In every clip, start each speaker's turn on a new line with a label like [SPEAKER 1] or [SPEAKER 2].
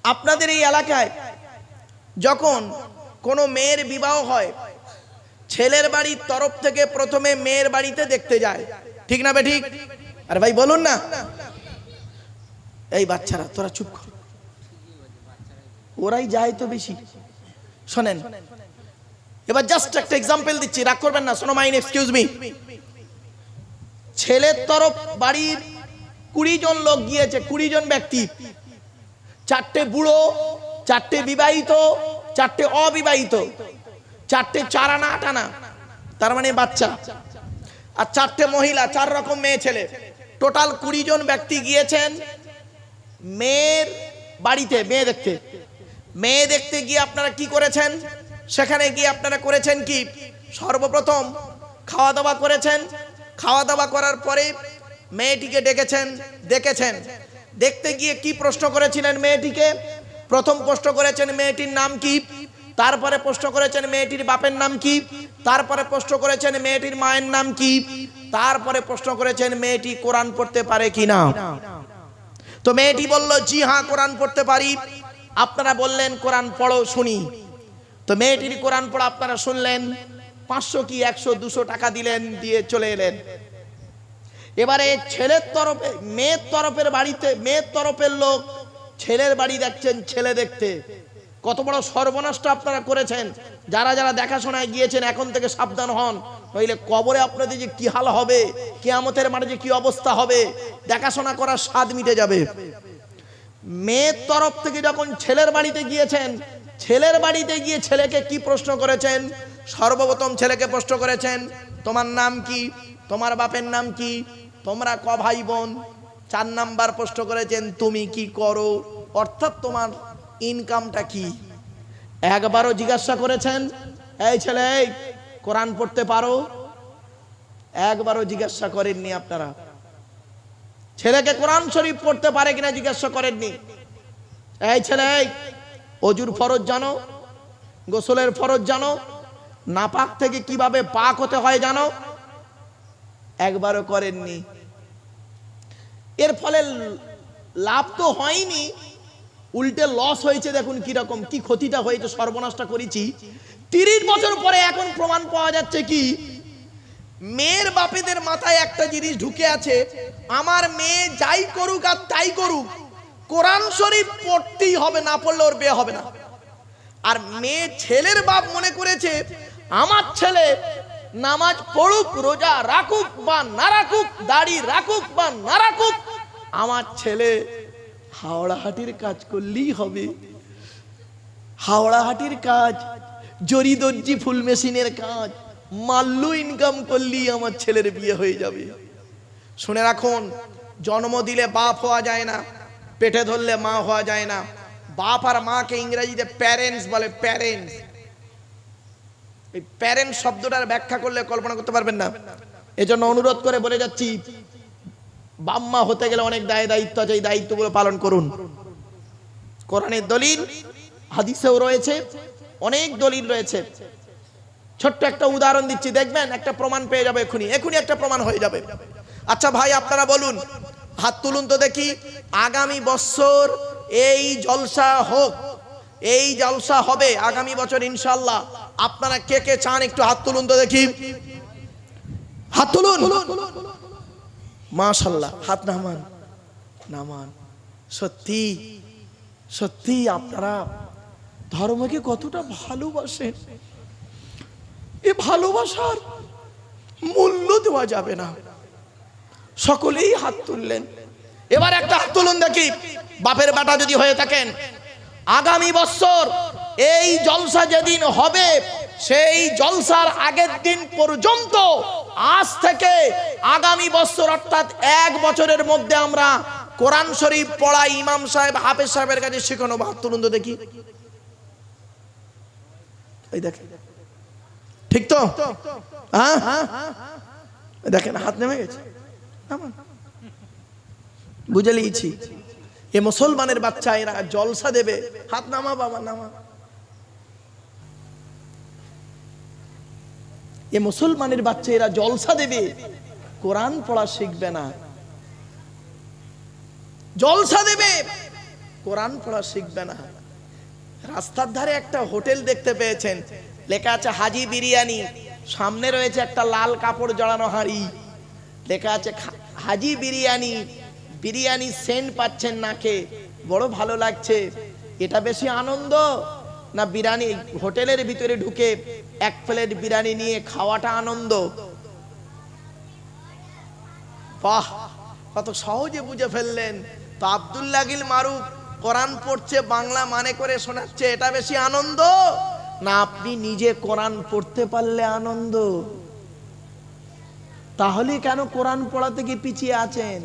[SPEAKER 1] আপনাদের এই এলাকায় যখন কোনো মেয়ের বিবাহ হয়, ছেলের বাড়ির তরফ থেকে প্রথমে মেয়ের বাড়িতে দেখতে যায়, ঠিক না বে ঠিক? আরে ভাই বলুন না। এই বাচ্চারা তোরা চুপ কর, ওরাই যায় তো বেশি। শোনেন, এবার জাস্ট একটা এক্সাম্পল দিচ্ছি, রাগ করবেন না, শোনো মাইন, এক্সকিউজ মি। ছেলের তরফ বাড়ির 20 জন লোক গিয়েছে, 20 জন ব্যক্তি, 4টে বুড়ো, 4টে বিবাহিত, 4টে অবিবাহিত, 4টে 4 আনা 8 আনা, তার মানে বাচ্চা, আর 4টে মহিলা, 4 রকম মেয়ে ছেলে, টোটাল 20 জন ব্যক্তি গিয়েছেন মেয়ের বাড়িতে মেয়ে দেখতে গিয়ে আপনারা কি করেছেন? সেখানে গিয়ে আপনারা করেছেন কি? সর্বপ্রথম খাওয়া দাওয়া করেছেন। খাওয়া দাওয়া করার পরে মেয়েটিকে দেখেছেন। দেখতে গিয়ে কি প্রশ্ন করেছিলেন মেয়েটিকে? প্রথম প্রশ্ন করেছেন মেয়েটির নাম কি, তারপরে প্রশ্ন করেছেন মেয়েটির বাপের নাম কি, তারপরে প্রশ্ন করেছেন মেয়েটির মায়ের নাম কি, তারপরে প্রশ্ন করেছেন মেয়েটি কোরআন পড়তে পারে কিনা। তো মেয়েটি বলল জি হ্যাঁ কোরআন পড়তে পারি। আপনারা বললেন কোরআন পড়ো শুনি। তো মেয়েটির কোরআন পড়া আপনারা শুনলেন, 500 কি 100 200 টাকা দিলেন, দিয়ে চলে এলেন। এবারে ছেলের তরফে, মেয়ের তরফের বাড়িতে, মেয়ের তরফের লোক ছেলের বাড়ি দেখছেন, ছেলে দেখতে। কত বড় সর্বনাশটা আপনারা করেছেন। যারা যারা দেখাশোনায় গিয়েছেন এখন থেকে সাবধান হন, নইলে কবরে আপনাদের যে কি হাল হবে, কিয়ামতের মাঠে যে কি অবস্থা হবে, দেখাশোনা করার স্বাদ মিটে যাবে। মেয়ের তরফ থেকে যখন ছেলের বাড়িতে গিয়েছেন, ছেলের বাড়িতে গিয়ে ছেলেকে কি প্রশ্ন করেছেন? সর্বপ্রথম ছেলেকে প্রশ্ন করেছেন তোমার নাম কি, তোমার বাপের নাম কি, তোমরা ক ভাই বোন। 4 নাম্বার প্রশ্ন করেছেন তুমি কি করো, অর্থাৎ তোমার ইনকামটা কি। একবারও জিজ্ঞাসা করেছেন এই ছেলে কোরআন পড়তে পারো? একবারও জিজ্ঞাসা করেননি আপনারা। ছেলেকে কোরআন শরীফ পড়তে পারে কিনা জিজ্ঞাসা করেননি। এই ছেলে অজুর ফরজ জানো, গোসলের ফরজ জানো, নাপাক থেকে কিভাবে পাক হতে হয় জানো? একবারও করেননি। এর ফলে লাভ তো হয়নি, উল্টে লস হয়েছে। দেখুন কি রকম, কি ক্ষতিটা হয়েছে, সর্বনাশটা করেছি। 30 বছর পরে এখন প্রমাণ পাওয়া যাচ্ছে কি মেয়ের বাপেদের মাথায় একটা জিনিস ঢুকে আছে, আমার মেয়ে যাই করুক আর তাই করুক, কোরআন শরীফ পড়তেই হবে, না পড়লে ওর বিয়ে হবে না। আর মেয়ে ছেলের বাপ মনে করেছে আমার ছেলে নামাজ পড়ুক, রোজা রাখুক বা না রাখুক, দাড়ি রাখুক বা না রাখুক, আমার ছেলে হাওড়াহাটির কাজ করলেই হবে। হাওড়াহাটির কাজ, জরি দর্জি ফুল মেশিনের কাজ, মাল্লু ইনকাম করলেই আমার ছেলের বিয়ে হয়ে যাবে। শুনে রাখুন, জন্ম দিলে বাপ হওয়া যায় না, পেটে ধরলে মা হওয়া যায় না। বাপ আর মাকে ইংরেজিতে প্যারেন্টস বলে, প্যারেন্টস। এই প্যারেন্ট শব্দটার ব্যাখ্যা করলে কল্পনা করতে পারবেন না। এজন্য অনুরোধ করে বলে যাচ্ছি, বাম্মা হতে গেলে অনেক দায়িত্ব আছে, এই দায়িত্বগুলো পালন করুন। কোরআনের দলিল, হাদিসেও রয়েছে, অনেক দলিল রয়েছে। ছোট্ট একটা উদাহরণ দিচ্ছি, দেখবেন একটা প্রমাণ পেয়ে যাবে, এখনই একটা প্রমাণ হয়ে যাবে। আচ্ছা ভাই আপনারা বলুন, হাত তুলুন তো দেখি, আগামী বছর এই জলসা হোক, এই জলসা হবে আগামী বছর ইনশাআল্লাহ, আপনারা কে কে চান একটু হাত তুলুন তো দেখি, হাত তুলুন। মাশাআল্লাহ, হাত নামান। সত্যি সত্যি আপনারা ধর্মকে কতটা ভালোবাসেন, এই ভালোবাসার মূল্য দেওয়া যাবে না। সকলেই হাত তুললেন, এবার একটা হাত তুলুন দেখি, বাপের বেটা যদি হয়ে থাকেন, আগামী বছর এই জলসা যেদিন হবে সেই জলসার আগের দিন পর্যন্ত, আজ থেকে আগামী বছর অর্থাৎ 1 বছরের মধ্যে আমরা কোরআন শরীফ পড়া ইমাম সাহেব, হাফেজ সাহেবের কাছে শেখানো। হাত তুলুন তো দেখি। এই দেখেন, ঠিক তো? হ্যাঁ, দেখেন হাত নেমে গেছে। বুঝে লিয়েছি, এ মুসলমানের বাচ্চা, এরা জলসা দেবে, হাত নামা বাবা নামা। এ মুসলমানের বাচ্চা, এরা জলসা দেবে, কোরআন পড়া শিখবে না। জলসা দেবে, কোরআন পড়া শিখবে না। রাস্তার ধারে একটা হোটেল দেখতে পেয়েছেন, লেখা আছে হাজি বিরিয়ানি, সামনে রয়েছে একটা লাল কাপড় জড়ানো হাঁড়ি, লেখা আছে হাজি বিরিয়ানি। বিরিয়ানি সেন্ট পাচ্ছেন নাকে, বড় ভালো লাগছে। এটা বেশি আনন্দ না বিরিয়ানি হোটেলের ভিতরে ঢুকে এক প্লেট বিরিয়ানি নিয়ে খাওয়াটা আনন্দ? বাহ, কত সহজে বুঝে ফেললেন। তো আব্দুল্লাহ গিল মারুফ কোরআন পড়ছে, বাংলা মানে করে শোনাচ্ছে, এটা বেশি আনন্দ না আপনি নিজে কোরআন পড়তে পারলে আনন্দ? তাহলে কেন কোরআন পড়া থেকে পিছিয়ে আছেন?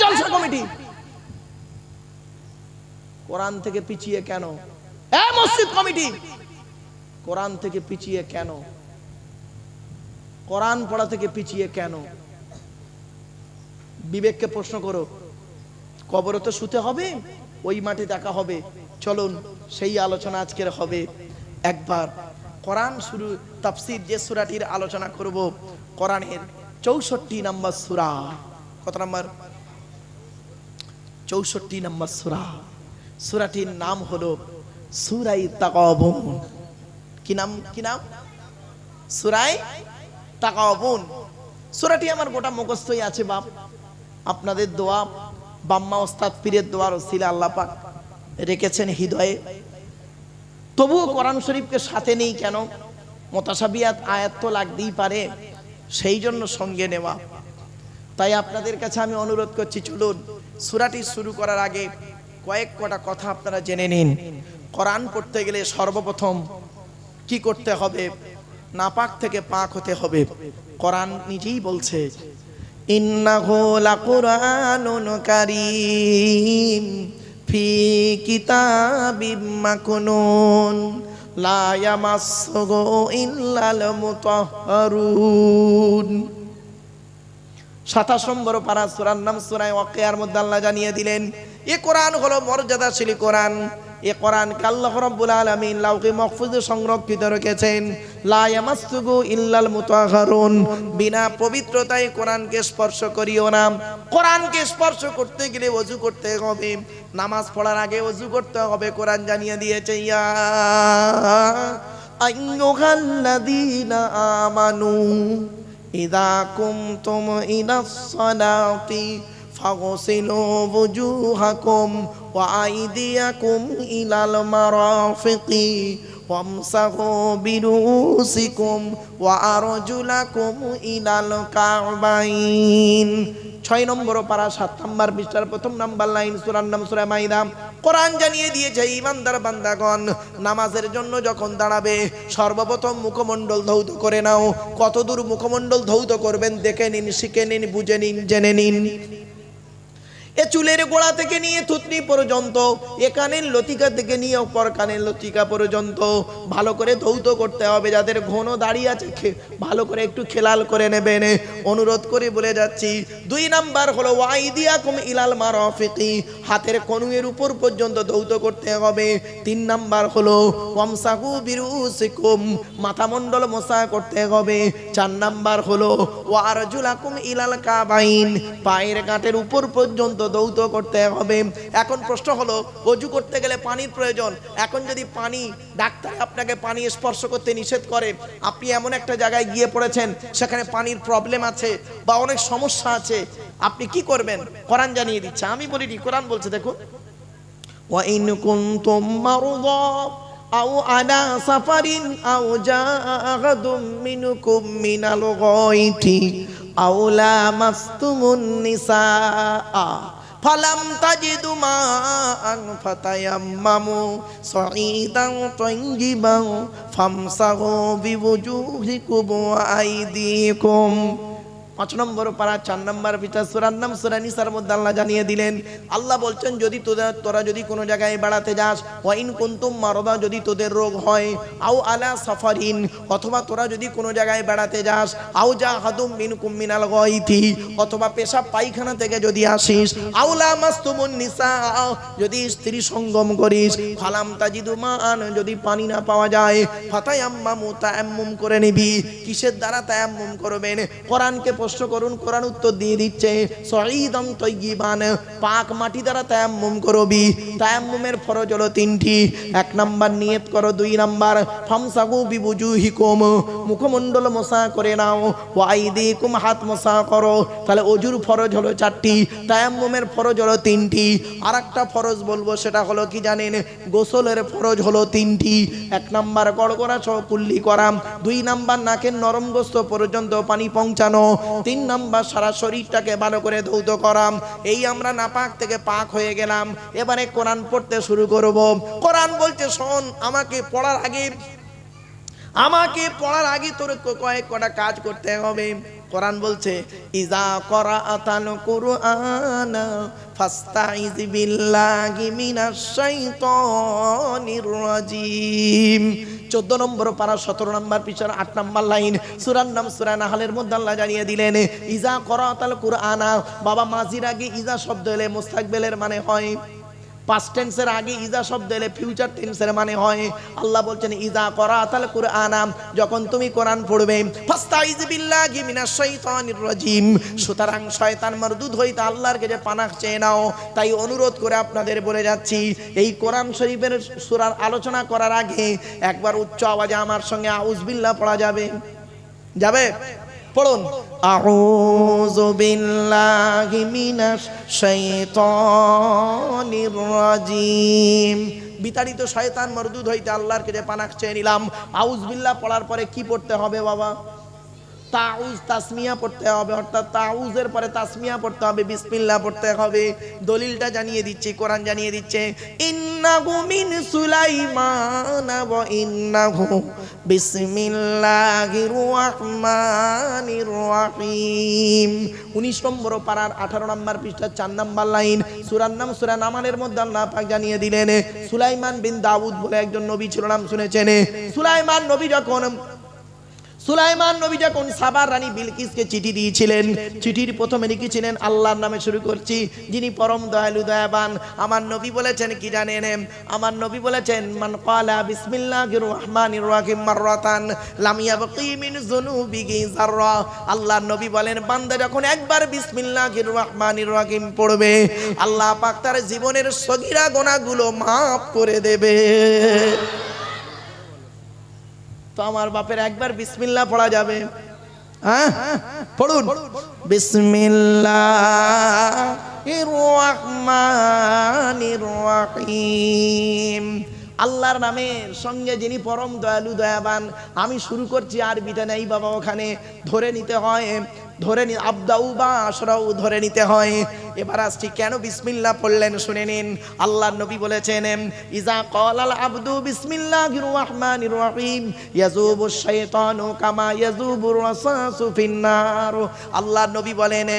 [SPEAKER 1] জলসা কমিটি কোরআন থেকে পিছিয়ে কেন? মসজিদ কমিটি কোরআন থেকে পিছিয়ে কেন? কোরআন পড়া থেকে পিছিয়ে কেন? বিবেককে প্রশ্ন করো। কবরে তো শুতে হবে, ওই মাঠে দেখা হবে। চলুন সেই আলোচনা আজকের হবে। একবার কোরআন শুরু তাফসীর যে সূরাটির আলোচনা করব, কোরআনের 64 নম্বর সূরা। কত নম্বর? 64 নম্বর সূরা। সূরাটির নাম হলো সূরা তাগাবুন। কি নাম? কি নাম? সূরা তাগাবুন। সূরাটি আমার গোটা মুখস্থই আছে বাপ। আপনাদের দোয়া, বাম্মা ওস্তাদ পীরের দোয়ার ওসিলা আল্লাহ পাক রেখেছেন হৃদয়ে। তবুও কোরআন শরীফকে সাথে নেই কেন? মুতাশাবিহাত আয়াত তো লাগতেই পারে, সেই জন্য সঙ্গে নেওয়া। তাই আপনাদের কাছে আমি অনুরোধ করছি, চলুন সূরাটি শুরু করার আগে কয়েকটা কথা আপনারা জেনে নিন। কোরআন পড়তে গেলে সর্বপ্রথম কি করতে হবে? নাপাক থেকে পাক হতে হবে। কোরআন নিজেই বলছে, ইন্নাহু লাকুরআনুন কারীম ফি কিতাবিম মাকনুন লা ইয়ামাসসুহু ইল্লাল মুতাহহারুন। 27 নম্বর পারা, সূরার নাম সূরা ওয়াকিয়ার মধ্যে আল্লাহ জানিয়ে দিলেন, এ কোরআন হলো মর্যাদাশীল কোরআন। এ কোরআনকে আল্লাহ রাব্বুল আলামিন লাউহে মাহফুজে সংরক্ষিত রেখেছেন। লা ইয়ামাসসুহু ইল্লাল মুতাহহারুন, বিনা পবিত্রতায় কোরআনকে স্পর্শ করিও না। কোরআনকে স্পর্শ করতে গেলে ওযু করতে হবে, নামাজ পড়ার আগে ওযু করতে হবে। কোরআন জানিয়ে দিয়েছে, ইয়া আইয়ুহাল্লাযীনা আমানু ইযা কুমতুম ইলাস সালাতি ফাগসিলু ওয়ুজুহাকুম ওয়া আইদিয়াকুম ইলাল মারাফিকি ওয়ামসাহু বিরুসিকুম ওয়া আরজুলাকুম ইলাল কাবাইন। 6 নম্বর পারা 7 নম্বর পৃষ্ঠার প্রথম নম্বর লাইন, সূরার নাম সূরা মাইদা। কোরআন জানিয়ে দিয়েছে, ঈমানদার বান্দাগণ নামাজের জন্য যখন দাঁড়াবে সর্বপ্রথম মুখমণ্ডল ধৌত করে নাও। কতদূর মুখমণ্ডল ধৌত করবেন দেখে নিন, শিখে নিন, বুঝে নিন, জেনে নিন। এ চুলের গোড়া থেকে নিয়ে থুতনি পর্যন্ত, এ কানের লতিকা থেকে নিয়ে অপর কানের লতিকা পর্যন্ত ভালো করে ধৌত করতে হবে। যাদের ঘন দাড়ি আছে ভালো করে একটু খেলাল করে নেবেন, অনুরোধ করে বলে যাচ্ছি। 2 নাম্বার হলো ওয়াইদিয়াকুম ইলাল মারাফিকি, হাতের কনুয়ের উপর পর্যন্ত ধৌত করতে হবে। 3 নাম্বার হলো ওয়ামসাহু বিরুসিকুম, মাথামণ্ডল মোসা করতে হবে। 4 নাম্বার হলো ওয়ারজুলাকুম ইলাল কাবাইন, পায়ের গাঁটের উপর পর্যন্ত ধৌত করতে হবে। এখন প্রশ্ন হলো, ওযু করতে গেলে পানির প্রয়োজন। এখন যদি পানি, ডাক্তার আপনাকে পানি স্পর্শ করতে নিষেধ করে, আপনি এমন একটা জায়গায় গিয়ে পড়েছেন সেখানে পানির প্রবলেম আছে বা অনেক সমস্যা আছে, আপনি কি করবেন? কোরআন জানিয়ে দিচ্ছে, আমি বলিনি, কোরআন বলছে। দেখুন, ওয়া ইন কুনতুম মারদা আও আলা সাফারিন আও জাআহাদুম মিনকুম মিনাল গায়তি আও লামাসতুমুন নিসা ফালাম তাজিদু মাআন ফাতায়াম্মামু সাঈদান তাইয়িবান ফামসাহু বিওয়ুজিকুম ওয়া আইদিকুম। 5 নম্বর পারা 4 নম্বর পৃষ্ঠা, সূরার নাম সূরা নিসার মধ্যে আল্লাহ জানিয়ে দিলেন, আল্লাহ বলছেন, যদি তোরা যদি কোনো জায়গায় বেড়াতে যাস, ওয়া ইন কুনতুম মারদা, যদি তোদের রোগ হয়, আও আলা সাফারিন, অথবা তোরা যদি কোনো জায়গায় বেড়াতে যাস, আও জাহাদুম মিনকুম মিনাল গায়তি, অথবা পেশাব পায়খানা থেকে যদি আসিস, আও লামাসতুমুন নিসা, যদি স্ত্রী সঙ্গম করিস, ফালাম তাজিদু মাআন, যদি পানি না পাওয়া যায়, ফাতায়াম্মামু, তায়াম্মুম করে নিবি। কিসের দ্বারা তায়াম্মুম করবেন? কোরআনকে প্রশ্ন করুন, কোরআন উত্তর দিয়ে দিচ্ছে সঈদান তয়্যিবান, পাক মাটি দ্বারা তায়াম্মুম করবি। তায়াম্মুমের ফরজ হলো তিনটি। 1 নাম্বার নিয়ত করো, 2 নাম্বার ফামসাহু বিবুজুহিকুম, মুখমণ্ডল মোসা করে নাও, ওয়া আইদিকুম, হাত মোসা করো। তাহলে অজুর ফরজ হলো 4টি, তায়াম্মুমের ফরজ হলো 3টি। আর একটা ফরজ বলবো, সেটা হলো কি জানেন, গোসলের ফরজ হলো 3টি। 1 নাম্বার গড়গড়া সহ কুল্লি করা, 2 নাম্বার নাকের নরম গোস্ত পর্যন্ত পানি পৌঁছানো, 3 নাম্বার সারা শরীরটাকে ভালো করে ধৌত করা। এই আমরা নাপাক থেকে পাক হয়ে গেলাম, এবারে কোরআন পড়তে শুরু করব। কোরআন বলছে শোন, আমাকে পড়ার আগে তোর কয়েকটা কাজ করতে হবে। কোরআন বলছে ইজা করাআতাল কুরআন ফাস্তাইজ বিল্লাহি মিনাশ শাইতানির রাজিম। 14 নম্বর পারা 17 নম্বর পৃষ্ঠার 8 নম্বর লাইন, সূরার নাম সূরা নাহলের মধ্যে আল্লাহ জানিয়ে দিলেন ইজা করাআতাল কুরআনা। বাবা মাজির আগে ইজা শব্দ এলে মুস্তাকবিলের মানে হয়, পাস্ট টেন্সের আগে ইজা শব্দ এলে ফিউচার টেন্সের মানে হয়। আল্লাহ বলছেন ইজা করাআতাল কুরআনা, যখন তুমি কোরআন পড়বে, ফাস্তাইজ বিল্লাহি মিনাশ শাইতানির রাজিম, সুতরাং শয়তান মারদুদ হইতে আল্লাহর কাছে পানাহ চেয়ে নাও। তাই অনুরোধ করে আপনাদের বলে যাচ্ছি, এই কোরআন শরীফের সূরার আলোচনা করার আগে একবার উচ্চ আওয়াজে আমার সঙ্গে আউযু বিল্লাহ পড়া যাবে? পড়ুন, আউযু বিল্লাহি মিনাশ শাইতানির রাজিম। বিতাড়িত শয়তান মারদুদ হইতে আল্লাহর কাছে পানাহ চেয়ে নিলাম। আউযু বিল্লাহ পড়ার পরে কি পড়তে হবে বাবা? তাউজ তাসমিয়া পড়তে হবে, অর্থাৎ তাউজের পরে তাসমিয়া পড়তে হবে, বিসমিল্লাহ পড়তে হবে। দলিলটা জানিয়ে দিচ্ছি, কোরআন জানিয়ে দিচ্ছে ইন্নাহু মিন সুলাইমান ওয়া ইন্নাহু বিসমিল্লাহির রহমানির রহিম। 19 নম্বর পারার 18 নম্বর পৃষ্ঠা 4 নম্বর লাইন, সূরার নাম সূরা নামালের মধ্যে আল্লাহ পাক জানিয়ে দিলেন সুলাইমান বিন দাউদ বলে একজন নবী ছিল, নাম শুনেছেন। সুলাইমান নবী যখন সাবার রানী বিলকিসকে চিঠি দিয়েছিলেন, চিঠির প্রথমে লিখেছিলেন আল্লাহর নামে শুরু করছি, যিনি পরম দয়ালু দয়াবান। আমার নবী বলেছেন কি জানেন? আমার নবী বলেছেন মান ক্বালা বিসমিল্লাহির রহমানির রহিম মাররাতান লাম ইয়াবকি মিন যুনুবিহি যাররা। আল্লাহর নবী বলেন, বান্দা যখন একবার বিসমিল্লাহির রহমানির রহিম পড়বে, আল্লাহ পাক তার জীবনের সগীরা গুনাহগুলো maaf করে দেবে। তো আমার বাপের একবার বিসমিল্লাহ পড়া যাবে? হ্যাঁ, পড়ুন, বিসমিল্লাহির রহমানির রহিম। আল্লাহর নামের সঙ্গে যিনি পরম দয়ালু দয়াবান। আমি শুরু করছি, আরবিটা নেই বাবা, ওখানে ধরে নিতে হয়, আবদাউ বা আশরাউ ধরে নিতে হয়। এবার আসছি কেন বিসমিল্লাহ পড়লেন শুনে নিন। আল্লাহর নবী বলেছেন ইজা ক্বালাল আবদু বিসমিল্লাহির রহমানির রহিম ইয়াযুবুশ শাইতানু কামা ইয়াযুবুর রাসাসু ফিন্নার। আল্লাহর নবী বলেন,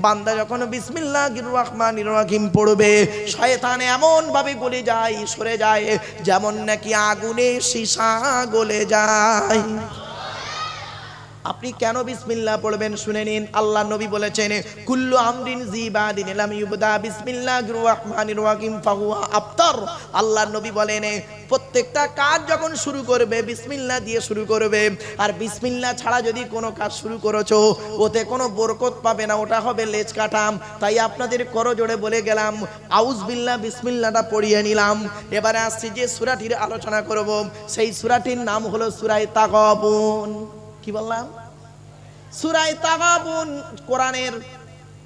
[SPEAKER 1] বান্দা যখন বিসমিল্লাহির রহমানির রহিম পড়বে, শয়তান এমন ভাবে গলে যায়, সরে যায়, যেমন নাকি আগুনে সীসা গলে যায়। আপনি কেন বিসমিল্লাহ পড়বেন শুনে নিন। আল্লাহ নবী বলেছেন কুল্লু আমরিন জিবাদিন লাম ইউবদা বিসমিল্লাহির রহমানির রহিম ফাহুয়া আফতার। আল্লাহ নবী বলেন, প্রত্যেকটা কাজ যখন শুরু করবে বিসমিল্লাহ দিয়ে শুরু করবে। আর বিসমিল্লাহ ছাড়া যদি কোনো কাজ শুরু করেছো, ওতে কোনো বরকত পাবে না, ওটা হবে লেজ কাটাম। তাই আপনাদের করজোড়ে বলে গেলাম, আউযু বিল্লাহ বিসমিল্লাহটা পড়িয়ে নিলাম। এবারে আসছি যে সূরাটির আলোচনা করব, সেই সূরাটির নাম হলো সূরা তাগাবুন। কি বললাম? সূরা তাগাবুন কোরআনের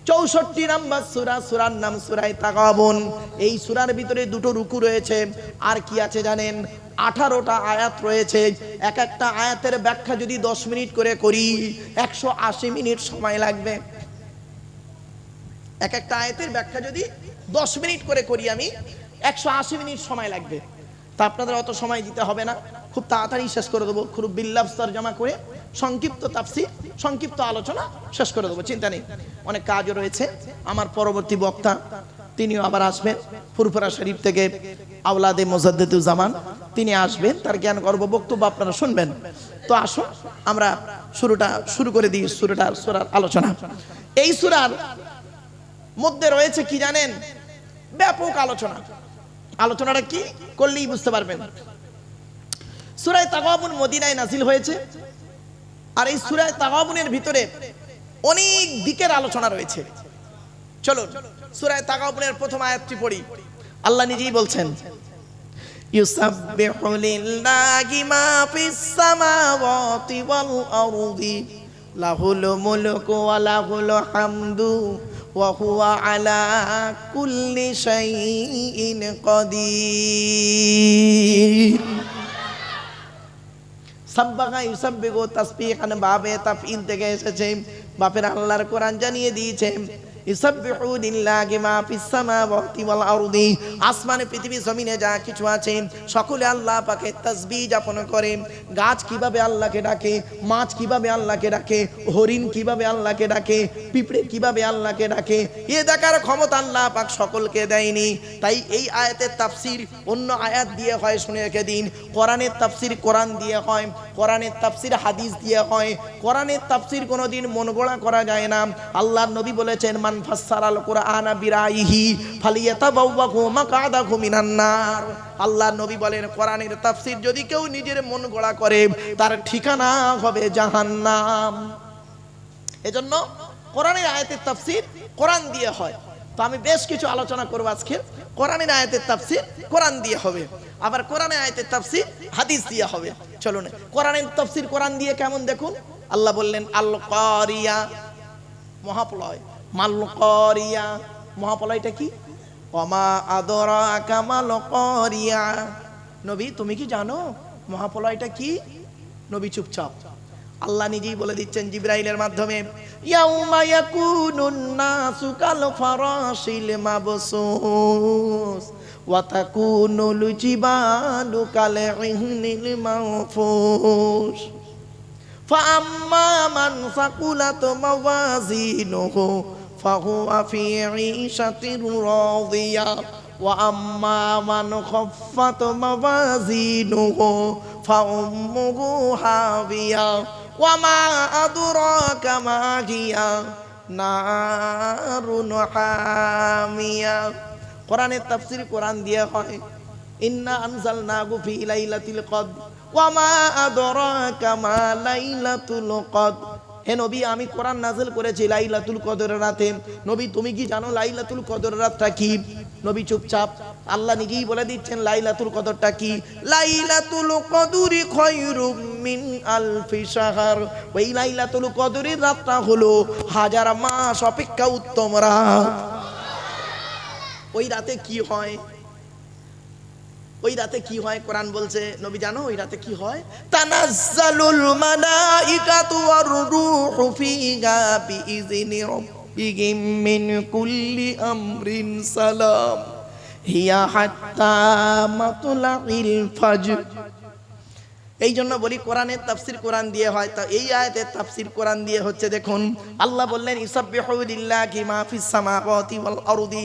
[SPEAKER 1] 64 নম্বর সূরা, সূরার নাম সূরা তাগাবুন। এই সূরার ভিতরে দুটো রুকু রয়েছে, আর কি আছে জানেন? 18টা আয়াত রয়েছে। এক একটা আয়াতের ব্যাখ্যা যদি 10 মিনিট করে করি, 180 মিনিট সময় লাগবে। এক একটা আয়াতের ব্যাখ্যা যদি 10 মিনিট করে করি আমি, 180 মিনিট সময় লাগবে। তা আপনাদের অত সময় দিতে হবে না, খুব তাড়াতাড়ি শেষ করে দেবো। খুব বিল্লাফ তরজমা করে সংক্ষিপ্ত তাফসীর, সংক্ষিপ্ত আলোচনা শেষ করে দেবো, চিন্তা নেই। অনেক কাজও রয়েছে। আমার পরবর্তী বক্তা তিনিও আবার আসবেন ফুরফুরা শরীফ থেকে, আওলাদে মুজাদ্দিদুজ্জামান, তিনি আসবেন, তার জ্ঞান গর্ব বক্তব্য আপনারা শুনবেন। তো আসুন আমরা শুরু করে দিই সূরার আলোচনা। এই সূরার মধ্যে রয়েছে কি জানেন? ব্যাপক আলোচনা। আলোচনাটা কি করলেই বুঝতে পারবেন। সূরা তাগাবুন মদিনায় নাজিল হয়েছে। আর এই সূরা তাগাবুনের ভিতরে অনেক দিকের আলোচনা রয়েছে। চলুন সূরা তাগাবুনের প্রথম আয়াতটি পড়ি। আল্লাহ নিজেই বলছেন, ইউসাব্বিহু লিল্লাহি মা ফিস সামাওয়াতি ওয়াল আরদি লাহুল মুলকু ওয়া লাহুল হামদু ওয়া হুয়া আলা কুল্লি শাইইন কাদির। সাব্বাহা ইউসাব্বিহু তাসবিহান বাবে তাফঈল থেকে এসেছে। বাপের আল্লাহর কোরআন জানিয়ে দিয়েছে, ইউসাব্বিহু লিল্লাহি মা ফিস সামাওয়াতি ওয়াল আরদি, আসমানে পৃথিবী জমিনে যা কিছু আছে সকলে আল্লাহ পাকের তাসবিহ যাপন করে। গাছ কিভাবে আল্লাহকে ডাকে, মাছ কিভাবে আল্লাহকে ডাকে, হরিণ কিভাবে আল্লাহকে ডাকে, পিঁপড়ে কিভাবে আল্লাহকে ডাকে, এ দেখার ক্ষমতা আল্লাহ পাক সকলকে দেয়নি। তাই এই আয়াতের তাফসীর অন্য আয়াত দিয়ে হয়, শুনে রেখে দিন। কোরআনের তাফসীর কোরআন দিয়ে হয়, কোরআনের তাফসীর হাদিস দিয়ে হয়। কোরআনের তাফসীর কোনোদিন মন গড়া করা যায় না। আল্লাহর নবী বলেছেন, মান ফাসসারাল কুরআনা বিরাইহি ফালিয়াতাবাওয়াহু মাকআদাহু মিনান নার। আল্লাহর নবী বলেন, কোরআনের তাফসীর যদি কেউ নিজের মন গড়া করে তার ঠিকানা হবে জাহান্নাম। এজন্য কোরআনের আয়াতের তাফসীর কোরআন দিয়ে হয়। তো আমি বেশ কিছু আলোচনা করব আজকে। কোরআনের আয়াতের তাফসীর কোরআন দিয়ে হবে, আবার কোরআনের আয়াতের তাফসীর হাদিস দিয়ে হবে। চলুন কোরআনের তাফসীর কোরআন দিয়ে কেমন দেখুন। আল্লাহ বললেন, আল কারিয়া মহাপ্রলয়, মাল কারিয়া মহাপ্রলয়টা কি? ওমা আদরাকা মাল কারিয়া। নবী তুমি কি জানো মহাপ্রলয়টা কি? নবী চুপচাপ। আল্লাহ নিজেই বলে দিচ্ছেন জিবরাইলের মাধ্যমে, ইয়াউমা ইয়াকুনুন নাসু কাল ফারাশিল মাবসুস ওয়া তাকুনুল জিবালু কাল ইহনিল মানফুস ফাআম্মা মান সাকুলাত মাওয়াজিনুহু ফাহুয়া ফি ঈশাতির রাদিয়া ওয়া আম্মা মান খাফফাত মাওয়াজিনুহু ফাউম্মুহু হাবিয়া ওয়া মা আদরাকা মা হিয়া নারুন হামিয়া। কোরআনের তাফসীর কোরআন দিয়ে হয়। ইন্না আনজালনাহু ফি লাইলাতিল কদর ওয়া মা আদরাকা মা লাইলাতুল কদর। হে নবী, আমি কোরআন নাযিল করেছি লাইলাতুল কদরের রাতে। নবী তুমি কি জানো লাইলাতুল কদরের রাতটা কি? নবী চুপচাপ। আল্লাহ নিজেই বলে দিচ্ছেন লাইলাতুল কদরটা কি। লাইলাতুল কদরি খায়রুম মিন আলফি শাহর। ওই লাইলাতুল কদরের রাতটা হলো হাজার মাস অপেক্ষা উত্তম রাত। ওই রাতে কি হয়? ওই রাতে কি হয় কোরআন বলছে, নবী জানো ওই রাতে কি হয়? তানাজ্জালুল মালাইকাতু ওয়ার রূহু ফিহা বিইযনি রাব্বিহিম মিন কুল্লি আমরিন সালাম হিয়া হাত্তা মাতলাইল ফাজর। এই জন্য বলি কোরআনের তাফসীর কোরআন দিয়ে হয়। তা এই আয়াতের তাফসীর কোরআন দিয়ে হচ্ছে। দেখুন আল্লাহ বললেন, ইউসাব্বিহু লিল্লাহি মা ফিস সামাওয়াতি ওয়াল আরদি,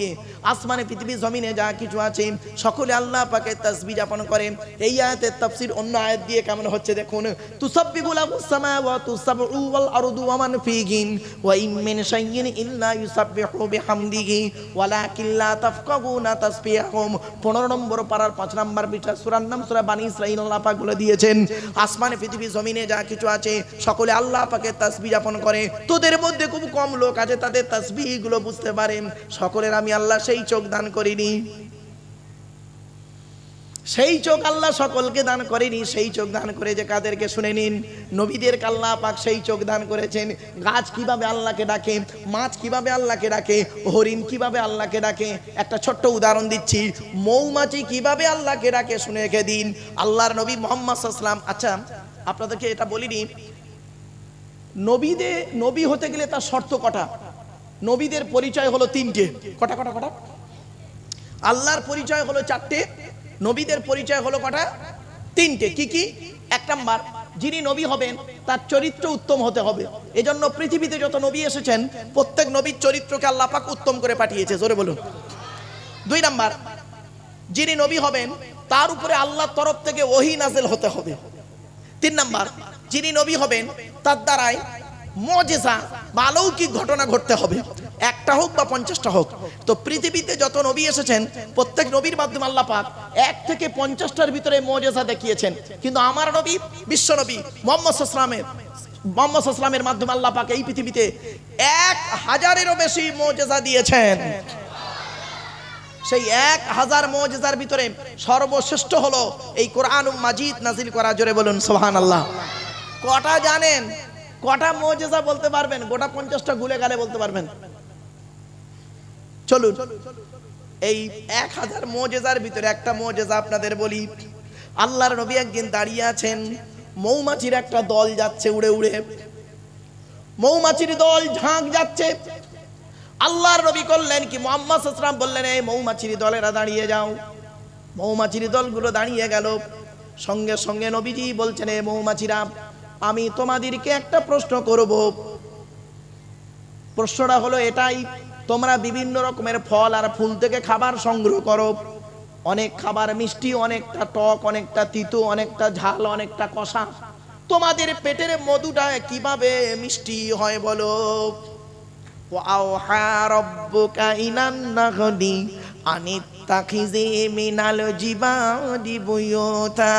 [SPEAKER 1] আসমানে পৃথিবী জমিনে যা কিছু আছে সকলে আল্লাহ পাকের তাসবিহ যাপন করে। এই আয়াতের তাফসীর অন্য আয়াত দিয়ে কেমন হচ্ছে দেখুন, তুসাব্বিহু লাহুস সামাওয়াতু সাবউ ওয়াল আরদু ওয়া মান ফীহিন ওয়া ইন মিন শাইইন ইল্লা ইউসাব্বিহু বিহামদিহি ওয়ালাকিন লা তাফকাহুনা তাসবিহাহুম। 15 নম্বর পারার 5 নম্বর বিটা সূরার নাম সূরা বানী ইসরাঈল। আল্লাহ পাক বলে দিয়েছেন, আসমানে পৃথিবী জমিনে যা কিছু আছে সকলে আল্লাহ পাকের তাসবিহ যাপন করে। তোদের মধ্যে খুব কম লোক আছে তাদের তাসবিহ গুলো বুঝতে পারেন। সকলের আমি আল্লাহ সেই চোখ দান করিনি, সেই চোখ আল্লাহ সকলকে দান করেনি। সেই চোখ দান করে যে কাদেরকে শুনে নিন, নবীদেরকে আল্লাহ পাক সেই চোখ দান করেছেন। গাছ কিভাবে আল্লাহকে ডাকে, মাছ কিভাবে আল্লাহকে ডাকে, হরিণ কিভাবে আল্লাহকে ডাকে। একটা ছোট্ট উদাহরণ দিচ্ছি, মৌমাছি কিভাবে আল্লাহকে ডাকে শুনে রেখে দিন। আল্লাহর নবী মুহাম্মদ সাল্লাল্লাহু আলাইহি ওয়াসাল্লাম, আচ্ছা আপনাদেরকে এটা বলিনি, নবী হতে গেলে তার শর্ত কটা? নবীদের পরিচয় হলো 3টে। কটা কটা কটা? আল্লাহর পরিচয় হলো 4টে, নবীদের পরিচয় হলো কটা? 3টে। কি কি? 1 নাম্বার, যিনি নবী হবেন তার চরিত্র উত্তম হতে হবে। এজন্য পৃথিবীতে যত নবী এসেছেন প্রত্যেক নবীর চরিত্রকে আল্লাহ পাক উত্তম করে পাঠিয়েছে। জোরে বলুন। 2 নাম্বার, যিনি নবী হবেন তার উপরে আল্লাহর তরফ থেকে ওহী নাযিল হতে হবে। 3 নাম্বার, যিনি নবী হবেন তার দ্বারাই মুজিজা বা অলৌকিক ঘটনা ঘটতে হবে, 1টা হোক বা 50টা হোক। তো পৃথিবীতে যত নবী এসেছেন প্রত্যেক নবীর মাধ্যমে আল্লাহ পাক 1 থেকে 50টার ভিতরে মুজিজা দেখিয়েছেন। কিন্তু আমার নবী, বিশ্ব নবী মুহাম্মদ সাল্লাল্লাহু আলাইহি ওয়াসাল্লামের মুহাম্মদ সাল্লাল্লাহু আলাইহি ওয়াসাল্লামের মাধ্যমে আল্লাহ পাক এই পৃথিবীতে 1000-এরও বেশি মুজিজা দিয়েছেন। সেই 1000 মুজিজার ভিতরে সর্বশ্রেষ্ঠ হলো এই কোরআনুল মাজিদ নাজিল করা। জোরে বলুন সুবহানাল্লাহ। কটা জানেন? কটা মুজিজা বলতে পারবেন? গোটা 50টা গুলে গেলে বলতে পারবেন? চলুন এই 1000 মুজিজার ভিতরে একটা মুজিজা আপনাদের বলি। আল্লাহর নবী একদিন দাঁড়িয়ে আছেন, মৌমাছির একটা দল যাচ্ছে উড়ে উড়ে, মৌমাছির দল ঝাঁক যাচ্ছে। আল্লাহর নবী করলেন কি, মুহাম্মদ সাল্লাল্লাহু আলাইহি ওয়াসাল্লাম বললেন, এই মৌমাছির দলেরা দাঁড়িয়ে যাও। মৌমাছির দলগুলো দাঁড়িয়ে গেল। সঙ্গে সঙ্গে নবীজি বলছেন, এই মৌমাছিরা, আমি তোমাদেরকে একটা প্রশ্ন করব। প্রশ্নটা হলো এটাই, তোমরা বিভিন্ন রকমের ফল আর ফুল থেকে খাবার সংগ্রহ করো। অনেক খাবার মিষ্টি, অনেকটা টক, অনেকটা তিতো, অনেকটা ঝাল, অনেকটা কষা। তোমাদের পেটের মধুটা কিভাবে মিষ্টি হয় বলো? ওয়াওহা রাব্বুকা ইলান নাহলি আনিত্তাখিযি মিনাল জিবালি বুয়ুতা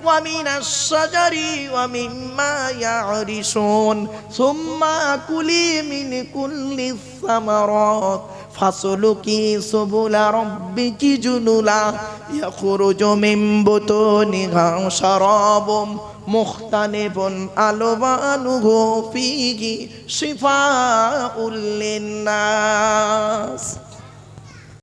[SPEAKER 1] ওয়া মিনাশ শাজারি ওয়া মিম্মা ইয়ারিশুন সুম্মা কুলি মিন কুল্লিস সামারাত ফাসলুকি সুবুলা রাব্বিকি জুনুলা ইয়াখরুজু মিন বুতুনিহা শারাবুম মুখতালিফুন আলওয়ানুহু ফীহি শিফাউল লিন্নাস।